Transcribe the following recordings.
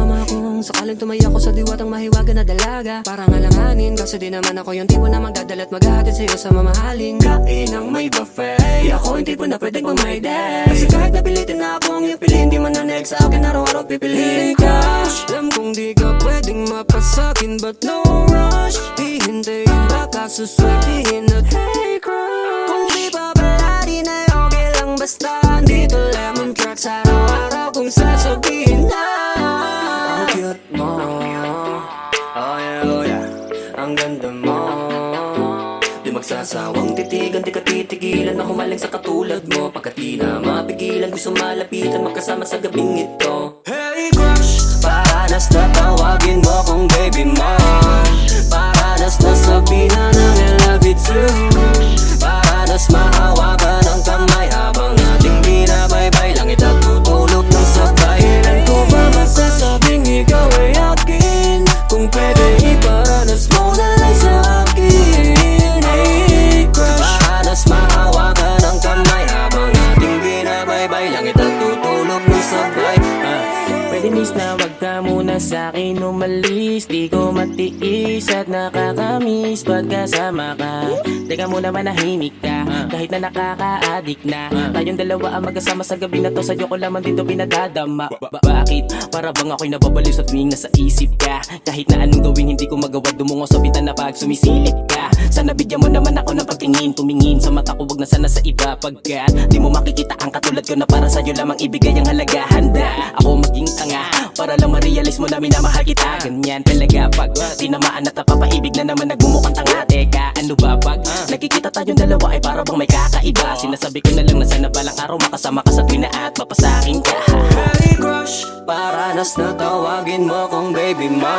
sumama kung sakaling tumaya ko sa diwatang mahiwaga na dalaga. Parang alanganin, kasi di naman ako yung tipo na magdadala't maghahatid sa'yo sa mamahaling kain ng may buffet. Di ako yung tipo na pwedeng may day. Kasi kahit napilitin na akong ipiliin, di man na next sa akin araw-araw pipiliin ka. Alam kong di ka pwedeng mapasakin, but no rush. Hihintayin baka suswertihin at hey crush. Kung di pa pala di na okay lang, basta dito lemon tracks araw-araw kung sasabihin na ang cute mo, oh yeah, ang ganda mo. Di magsasawang titigan, di ka titigilan na humaling sa katulad mo. Pagkat di na mapigilan, gusto malapitan magkasama sa gabing ito. Hey crush, paranas na tawagin mo kong baby mo. Paranas na sabihan ng I love you too. Paranas mahawakan ng kamay habang ating binabaybay. Langit at tutulog ng sabay. Kailan ko ba masasabing ikaw ay akin? Kung pwede iparanas mo na lang sa akin. Hey crush, paranas mahawakan ng kamay habang ating binabaybay. Langit at tutulog ng sabay. Pwede miss na wag ka muna sa'kin umalis. Di ko matiis at nakakamiss pag kasama ka. Teka muna manahimik ka, kahit na nakaka-addict na. Tayong dalawa ang magkasama sa gabi na to. Sa'yo ko lamang dito pinadadama. Bakit? Para bang ako'y nababaliw sa tuwing nasa isip ka. Kahit na anong gawin hindi ko magawa, dumungo sa bintana pag sumisilip ka. Sana bigyan mo naman ako ng pagtingin. Tumingin sa mata ko, wag na sana sa iba. Pagkat di mo makikita ang katulad ko na para sa'yo lamang ibigay ang halaga. Handa ako maging tanga para lang ma-realize mo na minamahal kita. Ganyan talaga pag tinamaan at napapaibig na naman nagmumukhang tanga. Teka, ano ba pag nakikita tayong dalawa ay para bang may kakaiba? Sinasabi ko na lang na sana balang araw makasama ka sa tuwing na at papasakin ka. Hey crush, paranas na tawagin mo kong baby mo.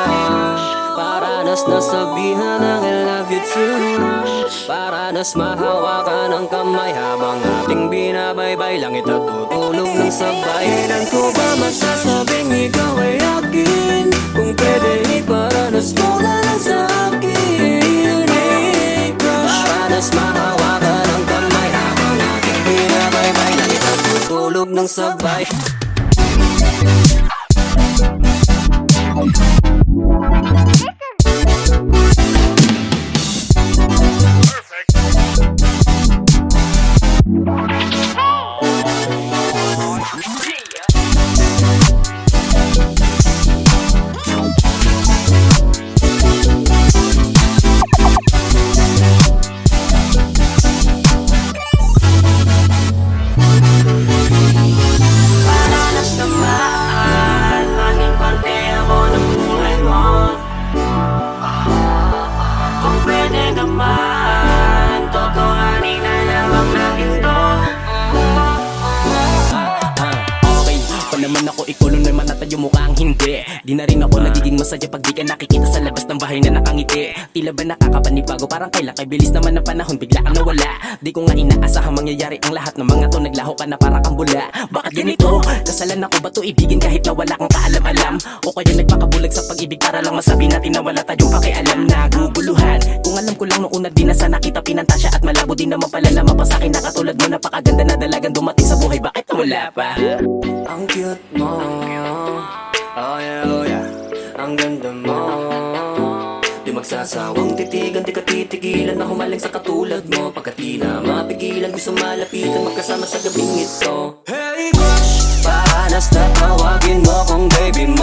Paranas na sabihan ng I love you too. Paranas mahawakan ng kamay habang ating binabaybay. Langit at tutulog ng sabay. Kailan ko ba masasabing ikaw ay akin? Kung pwede iparanas mo na lang sa akin. Hey crush, paranas mahawakan ng kamay habang ating binabaybay. Langit at tutulog ng sabay. Naman ako ikulong naman at yung mukhang hindi. Di na rin ako nagiging masaya pag di ka nakikita sa labas ng bahay na nakangiti. Tila ba nakakapanibago, parang kailan kay bilis naman ng panahon bigla ang nawala. Di ko nga inaasahang mangyayari ang lahat ng mga to. Naglaho ka na para kang bula. Bakit ganito? Kasalan ako ba to ibigin kahit na wala kang kaalam-alam? O kaya nagpakabulag sa pag-ibig para lang masabi natin na wala tayong pakialam? Naguguluhan, kung alam ko lang noong una di na sana kita pinantasya. At malabo din naman pala na mapasakin na katulad mo. Napakaganda na dalagang dumating sa buhay, bakit nawala pa? Ang cute mo, oh yeah, ang ganda mo. Di magsasawang titigan, di ka titigilan na humaling sa katulad mo. Pagkat di na mapigilan, gusto malapitan magkasama sa gabing ito. Hey crush, paranas na tawagin mo kong baby mo.